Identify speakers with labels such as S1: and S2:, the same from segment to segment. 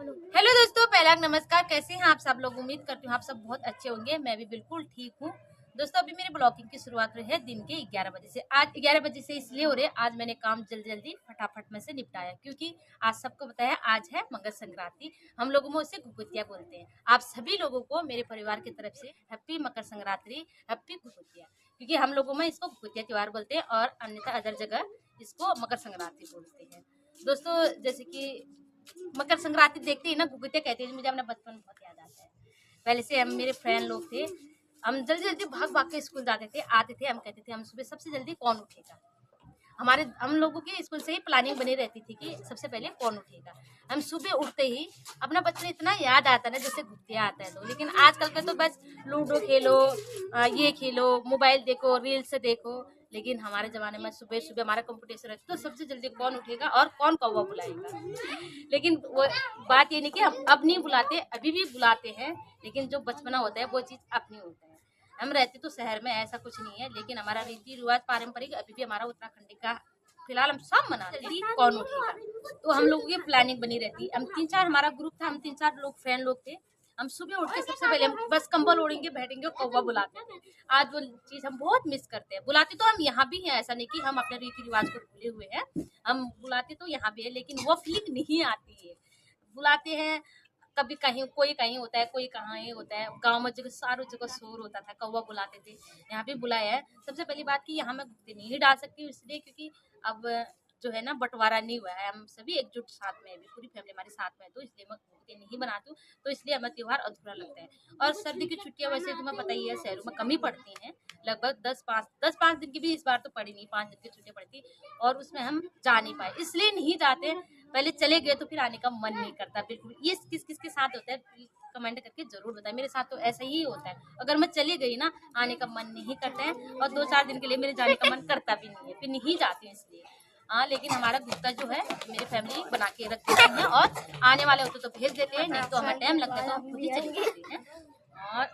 S1: Hello दोस्तों, पहला नमस्कार। कैसे हैं आप सब लोग? उम्मीद करती हूँ आप सब बहुत अच्छे होंगे। मैं भी बिल्कुल ठीक हूँ। दोस्तों, अभी मेरी ब्लॉगिंग की शुरुआत हुई है दिन के 11 बजे से। आज 11 बजे से इसलिए हो रही है, आज मैंने काम जल्दी जल्दी फटाफट में से निपटाया, क्योंकि आज सबको बताया आज है मकर संक्रांति। हम लोगों में उसे घुघुतिया बोलते हैं। आप सभी लोगों को मेरे परिवार की तरफ से हैप्पी मकर संक्रांति, हैप्पी घुघुतिया, क्योंकि हम लोगों में इसको घुघुतिया त्योहार बोलते हैं और अन्यथा अदर जगह इसको मकर संक्रांति बोलते हैं। दोस्तों, जैसे कि मकर संक्रांति देखते ही ना घुघुतिया कहते हैं, मुझे अपना बचपन बहुत याद आता है। पहले से हम मेरे फ्रेंड लोग थे, हम जल्दी जल्दी भाग भाग के स्कूल जाते थे, आते थे, हम कहते थे हम सुबह सबसे जल्दी कौन उठेगा। हम लोगों की स्कूल से ही प्लानिंग बनी रहती थी कि सबसे पहले कौन उठेगा। हम सुबह उठते ही अपना बचपन इतना याद आता ना, जैसे घुघुतिया आता है। तो लेकिन आजकल के तो बस लूडो खेलो, ये खेलो, मोबाइल देखो, रील्स देखो। लेकिन हमारे जमाने में सुबह सुबह हमारा कंपटीशन रहता, तो सबसे जल्दी कौन उठेगा और कौन कौवा बुलाएगा। लेकिन वो बात ये नहीं कि हम अब नहीं बुलाते, अभी भी बुलाते हैं, लेकिन जो बचपना होता है वो चीज़ अपनी होता है। हम रहते तो शहर में, ऐसा कुछ नहीं है, लेकिन हमारा रीति रिवाज पारंपरिक अभी भी हमारा उत्तराखंड का फिलहाल हम सब मनाते हैं। कौन उठेगा तो हम लोगों की प्लानिंग बनी रहती। हम 3-4 हमारा ग्रुप था, हम 3-4 लोग फ्रेंड लोग थे। हम सुबह उठ के सबसे पहले हम बस कंबल ओढ़ेंगे, बैठेंगे, कौवा बुलाते थे। आज वो चीज़ हम बहुत मिस करते हैं। बुलाते तो हम यहाँ भी हैं, ऐसा नहीं कि हम अपने रीति रिवाज को भूले हुए हैं। हम बुलाते तो यहाँ भी है, लेकिन वो फीलिंग नहीं आती है। बुलाते हैं, कभी कहीं होता है, कोई कहाँ ही होता है। गांव में जगह सारों जगह शोर होता था, कौवा बुलाते थे। यहाँ भी बुलाया है। सबसे पहली बात कि यहाँ मैं घुघुती नहीं डाल सकती हूँ, इसलिए क्योंकि अब जो है ना बंटवारा नहीं हुआ है, हम सभी एकजुट साथ में है, अभी पूरी फैमिली हमारे साथ में है, तो इसलिए मैं घुघुती नहीं बनाती हूँ। तो इसलिए हमें त्योहार अधूरा लगता है। और सर्दी की छुट्टियाँ वैसे तुम्हें पता ही है, शहरों में कम ही पड़ती हैं। लगभग 10-5 दिन की भी इस बार तो पड़ी नहीं, 5 दिन की छुट्टियाँ पड़ती, और उसमें हम जा नहीं पाए, इसलिए नहीं जाते। पहले चले गए तो फिर आने का मन नहीं करता बिल्कुल। ये किस किस के साथ होता है प्लीज कमेंट करके जरूर बताएं। मेरे साथ तो ऐसा ही होता है, अगर मैं चली गई ना, आने का मन नहीं करता है, और 2-4 दिन के लिए मेरे जाने का मन करता भी नहीं है, फिर नहीं जाती हूँ इसलिए। हाँ, लेकिन हमारा गुप्ता जो है मेरी फैमिली बना के रख देती है, और आने वाले होते तो भेज देते हैं, नहीं तो हमें टाइम लगता है तो हम खुद ही चले जाते हैं। और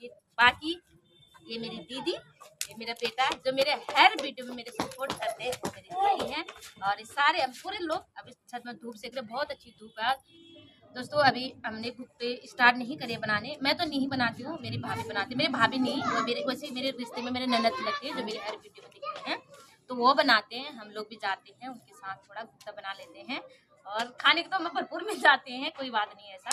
S1: ये बाकी ये मेरी दीदी, ये मेरा बेटा, जो मेरे हर वीडियो में मेरे सपोर्ट करते हैं, वो मेरी दीदी हैं। और ये सारे हम पूरे लोग अभी छत में धूप सेक रहे, बहुत अच्छी धूप है। दोस्तों, अभी हमने घुघुते स्टार्ट नहीं करे बनाने। मैं तो नहीं बनाती हूँ, मेरी भाभी बनाती है। मेरी भाभी नहीं, वो मेरे वैसे मेरे रिश्ते में मेरे ननद लगती है, जो मेरे हर वीडियो में दिखते हैं, तो वो बनाते हैं। हम लोग भी जाते हैं उनके साथ, थोड़ा घुघुता बना लेते हैं, और खाने के तो हमें भरपूर मिल जाते हैं, कोई बात नहीं ऐसा।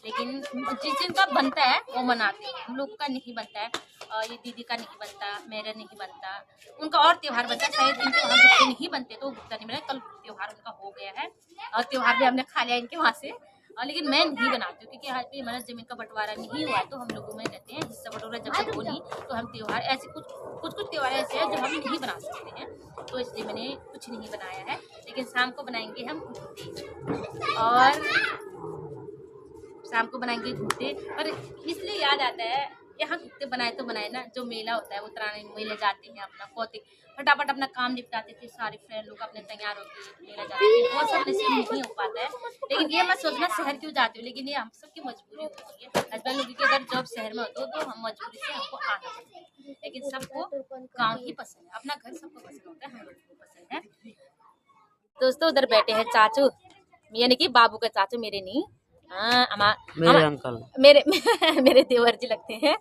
S1: लेकिन जिस जिनका बनता है वो मनाते हैं, हम लोग का नहीं बनता है। और ये दीदी का नहीं बनता, मेरा नहीं बनता, उनका और त्योहार बनता है। शायद इनके वहाँ गुप्ते नहीं बनते तो गुप्ता नहीं बना। कल त्योहार उनका हो गया है, और त्योहार भी हमने खा लिया इनके वहाँ से। लेकिन मैं नहीं बनाती हूँ, क्योंकि आज भी हमारा जमीन का बंटवारा नहीं हुआ है, तो हम लोगों में कहते हैं हिस्सा बटोरा जब तक हो नहीं, तो हम त्योहार ऐसे कुछ त्योहार ऐसे हैं जो हम नहीं बना सकते हैं, तो इसलिए मैंने कुछ नहीं बनाया है। लेकिन शाम को बनाएंगे हम घुघुते, और शाम को बनाएंगे घुघुते। पर इसलिए याद आता है, यहाँ घुघुते बनाए तो बनाए ना, जो मेला होता है उत्तरायण मेले जाते हैं, अपना कौतिक फटाफट अपना काम निपटाते थे, सारे फ्रेंड लोग अपने तैयार होकर मेला जाते थे, वो सब नसीब नहीं हो पाता है। लेकिन ये मैं सोचना शहर क्यों जाती हूँ, लेकिन ये हम सबकी मजबूरी होती है। हस्बैंड लोगों की अगर जॉब शहर में होता तो हम मजबूरी से हमको आना पड़ता है, लेकिन सबको गाँव ही पसंद है, अपना घर सबको पसंद होता है, हम लोग को पसंद है। दोस्तों, उधर बैठे हैं चाचू, यानी कि बाबू का चाचू, मेरे नहीं। हाँ,
S2: मेरे अंकल,
S1: मेरे मेरे देवर जी लगते हैं।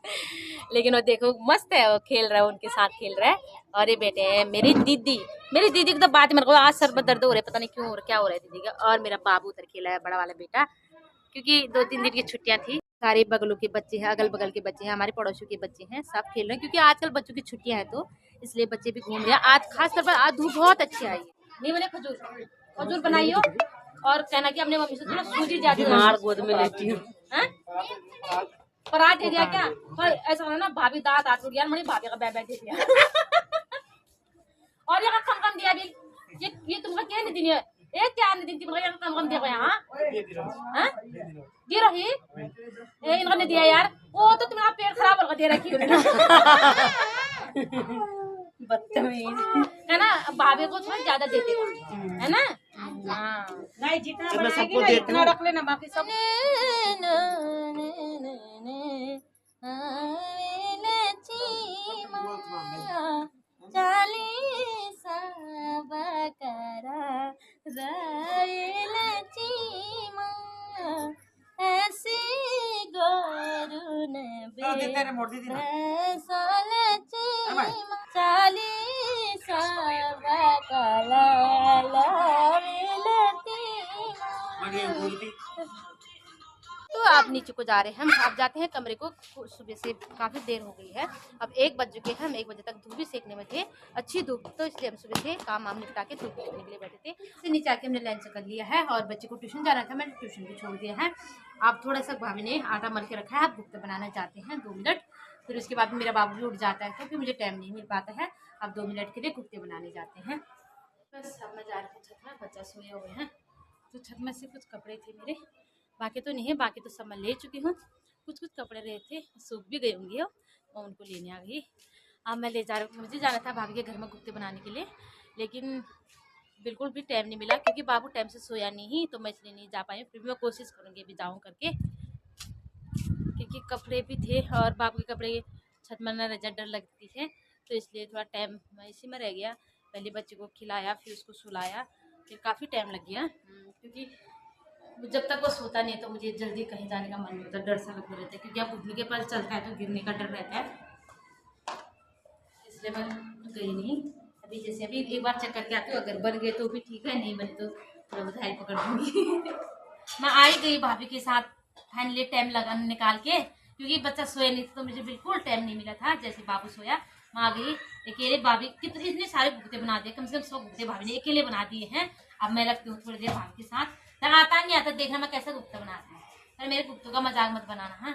S1: लेकिन वो देखो मस्त है, वो खेल रहा है, उनके साथ खेल रहा है। और ये बेटे हैं मेरी दीदी, मेरी दीदी की तो बात मेरे को आज सर में दर्द हो रहा है, पता नहीं क्यों क्या हो रहा है दीदी का। और मेरा बाबू उधर खेला है, बड़ा वाला बेटा, क्योंकि 2-3 दिन की छुट्टियां थी। सारे बगलों के बच्चे हैं, अगल बगल के बच्चे हैं, हमारे पड़ोसियों के बच्चे हैं, सब खेल रहे हैं, क्योंकि आजकल बच्चों की छुट्टियां हैं, तो इसलिए बच्चे भी घूम रहे हैं। आज खासतौर पर आज धूप बहुत अच्छी आई है। नहीं मैंने खजूर बनाइयो, और कहना कि अपने मम्मी से थोड़ा सूजी ज्यादा
S2: गोद में लेटी हूँ।
S1: पराठे दिया क्या, पर ऐसा होना ना भाभी दांत आठ यार, मेरी भाभी का बैठ दे दिया। और ये कम दिया भी, ये तुमका क्या नहीं दिन, ये क्या नहीं दिन तुमका, कम देखो यहाँ। हाँ दे रही ए, इनका नहीं दिया यार, वो तो तुम्हारा पेट खराब होगा, दे रखी बदतमीज है ना। भाभी को थोड़ा ज्यादा दे देगा, है ना। हाँ नहीं, जितना बनाएगी ना इतना रख लेना, बाकी सब तो आप नीचे को जा रहे हैं, हम अब जाते हैं कमरे को। सुबह से काफ़ी देर हो गई है, अब 1 बज चुके हैं। हम 1 बजे तक धूप भी सेकने में थे, अच्छी धूप, तो इसलिए हम सुबह से काम वाम निपटा के धूप सेकने के लिए बैठे थे। फिर नीचे आके हमने लंच कर लिया है और बच्चे को ट्यूशन जाना था, मैंने ट्यूशन भी छोड़ दिया है। अब थोड़ा सा भाभी ने आटा मल के रखा है, अब गुप्ता बनाना जाते हैं 2 मिनट। फिर उसके बाद मेरा बाबू भी उठ जाता है क्योंकि मुझे टाइम नहीं मिल पाता है। अब 2 मिनट के लिए गुप्ते बनाने जाते हैं। बस अब मैं जा रही हूँ छत में, बच्चा सोए हुए हैं तो छत में से कुछ कपड़े थे मेरे, बाकी तो नहीं है, बाकी तो सब मैं ले चुकी हूँ। कुछ कपड़े रहे थे, सूख भी गए होंगे और उनको लेने आ गई। अब मैं ले जा रही हूँ, मुझे जाना था भाभी के घर में गुप्ते बनाने के लिए, लेकिन बिल्कुल भी टाइम नहीं मिला क्योंकि बाबू टाइम से सोया नहीं, तो मैं इसलिए नहीं जा पाई। फिर भी मैं कोशिश करूँगी अभी जाऊँ करके, क्योंकि कपड़े भी थे और बाबू के कपड़े छत में न नजर डर लगती है, तो इसलिए थोड़ा टाइम इसी में रह गया। पहले बच्चे को खिलाया, फिर उसको सुलाया, फिर काफ़ी टाइम लग गया क्योंकि जब तक वो सोता नहीं तो मुझे जल्दी कहीं जाने का मन नहीं होता, डर सा लगता रहता है क्योंकि अब उठने के पास चलता है तो गिरने का डर रहता है, इसलिए मैं गई नहीं। अभी जैसे अभी एक बार चेक करके आती हूँ, अगर बन गए तो भी ठीक है, नहीं बने तो थोड़ा बहुत हेल्प पकड़ दूँगी। मैं आई गई भाभी के साथ फाइनली टाइम लगा निकाल के, क्योंकि बच्चा सोया नहीं था तो मुझे बिल्कुल टाइम नहीं मिला था। जैसे बाबू सोया मैं आ गई अकेले। भाभी कितने इतने सारे भुगते बना दिए, कम से कम 100 भुगते भाभी ने अकेले बना दिए हैं। अब मैं लगती हूँ थोड़ी देर भाभी के साथ, आता नहीं आता देखना मैं कैसा गुप्ता बनाती हूँ, पर मेरे गुप्तों का मजाक मत बनाना। हाँ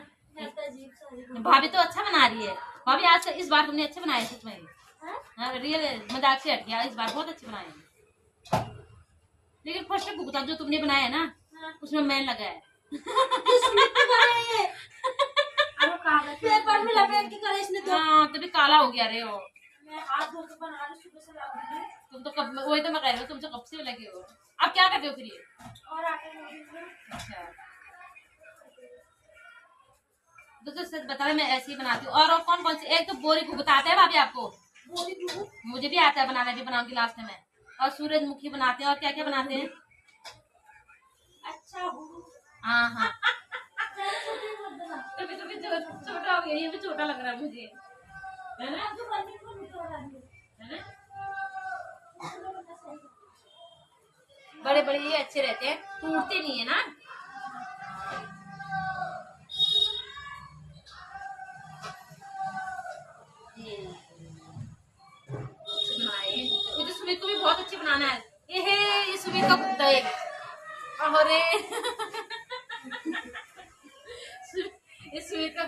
S1: भाभी तो अच्छा बना रही है, भाभी आज इस बार तुमने अच्छे बनाए सच में। हाँ रियल मजाक से हट गया, इस बार बहुत अच्छे बनाए। लेकिन फर्स्ट भुगता जो तुमने बनाया है ना, उसमें मैल लगा है। हाँ तभी काला हो गया रे वो। तुम तो कब, वही तो मैं कह रही हूँ, तुम तो कब से लगे हो। अब क्या करते हो फिर ये? अच्छा तो सच बता रहे, मैं ऐसे ही बनाती हूँ। और कौन कौन सी, एक तो बोरी भुगता आता है भाभी आपको? मुझे भी आता है बनाना, भी बनाऊंगी लास्ट में। और सूरजमुखी बनाते हैं, और क्या क्या बनाते हैं? अच्छा हाँ हाँ तो भी छोटा हो गया, ये भी छोटा लग रहा है मुझे, है ना? बड़े बड़े ये अच्छे रहते हैं, टूटते नहीं है ना। मुझे सुमित को भी बहुत अच्छे बनाना है। ये सुमित का कुत्ता है। अरे ये सुमित का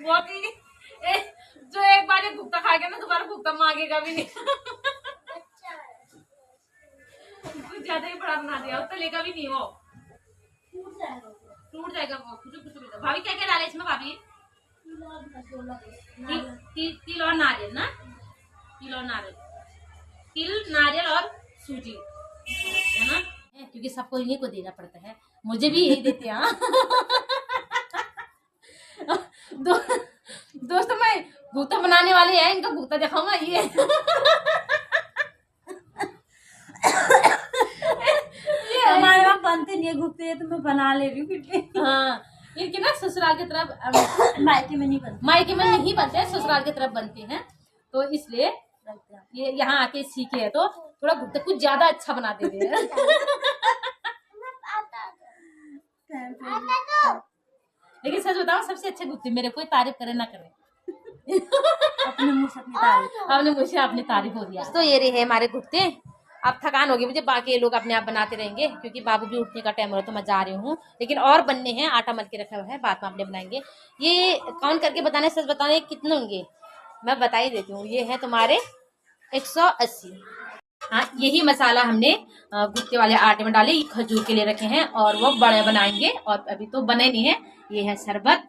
S1: बहुत ही जो एक बार ये भुगता खा गया ना, दोबारा भुगता मांगेगा भी नहीं। कुछ ज्यादा ही बड़ा बना दिया, तो लेगा भी नहीं वो, टूट जाएगा वो। कुछ भाभी क्या क्या डाले इसमें भाभी? तिल और नारियल ना, तिल और नारियल, तिल नारियल और सूजी है ना, क्योंकि सबको इन्हीं को देना पड़ता है, मुझे भी यही देते हैं। दोस्तों मैं भुगता बनाने वाली है, इनका भुगता दिखाऊंगा ये।
S2: हमारे वहाँ बनते नहीं है भुगते, तो मैं बना ले रही हूँ फिर भी।
S1: हाँ इनके ना ससुराल की तरफ,
S2: मायके में नहीं बनते,
S1: मायके में नहीं बनते, ससुराल की तरफ बनते हैं, तो इसलिए ये यहाँ आके सीखे है तो थोड़ा भुगता कुछ ज्यादा अच्छा बना देते हैं। लेकिन सच बताओ सबसे अच्छे गुप्ते मेरे, कोई तारीफ करे ना करे,
S2: अपने मुँह से अपनी तारीफ,
S1: आपने मुझे अपनी तारीफ हो दिया। तो ये रहे हैं हमारे गुप्ते। अब थकान होगी मुझे, बाकी ये लोग अपने आप बनाते रहेंगे क्योंकि बाबू भी उठने का टाइम हो रहा है, तो मैं जा रही हूँ। लेकिन और बनने हैं, आटा मल के रखा हुआ है, बाद में अपने बनाएंगे। ये काउंट करके बताने, सच बताने कितने होंगे मैं बता ही देती हूँ। ये है तुम्हारे 180। हाँ यही मसाला हमने गुप्ते वाले आटे में डाले, ये खजूर के लिए रखे हैं और वो बड़े बनाएंगे, और अभी तो बने नहीं है। ये है शरबत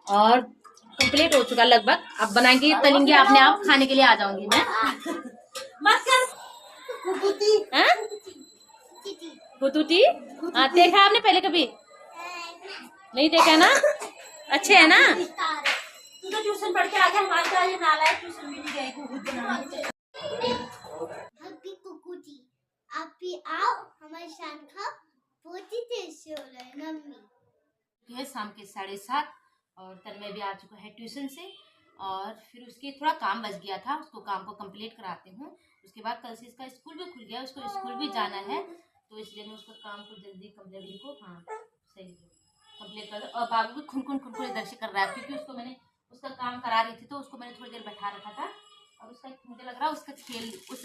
S1: और कंप्लीट हो चुका लगभग, अब बनाएंगे, तलेंगे, अपने आप खाने के लिए आ जाऊंगी मैं। कुतुती हाँ देखा आपने पहले कभी नहीं देखा ना? अच्छे है ना?
S2: तू तो ट्यूशन पढ़ के आ गया, हमारे तो आज नाला है, ट्यूशन भी नहीं गए कुकुट बनाने।
S3: हैप्पी कुकुटी, आप भी आओ हमारी शान का बहुत ही टेस्टी हो रहा है मम्मी।
S1: है शाम के 7:30 और तन्मय भी आ चुका है ट्यूशन से। और फिर उसके थोड़ा काम बच गया था, उसको काम को कंप्लीट कराती हूँ। उसके बाद कल से इसका स्कूल भी खुल गया, उसको स्कूल भी जाना है, तो इसलिए मैं उसका काम को जल्दी कंप्लीट को हाँ सही कंप्लीट कर दो। और बाबू भी खुन इधर से कर रहा है, क्योंकि उसको मैंने उसका काम करा रही थी तो उसको मैंने थोड़ी देर बैठा रखा था। और उसका मुझे लग रहा है उससे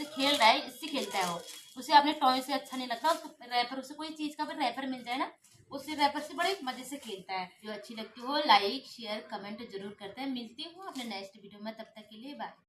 S1: खेल रहा है, इससे खेलता है वो। उसे अपने टॉय से अच्छा नहीं लगता, उसको रैपर, उसे कोई चीज़ का भी रैपर मिल जाए ना, उससे रैपर से बड़े मजे से खेलता है। जो अच्छी लगती हो लाइक शेयर कमेंट जरूर करते हैं। मिलती हूँ अपने नेक्स्ट वीडियो में, तब तक के लिए बाय।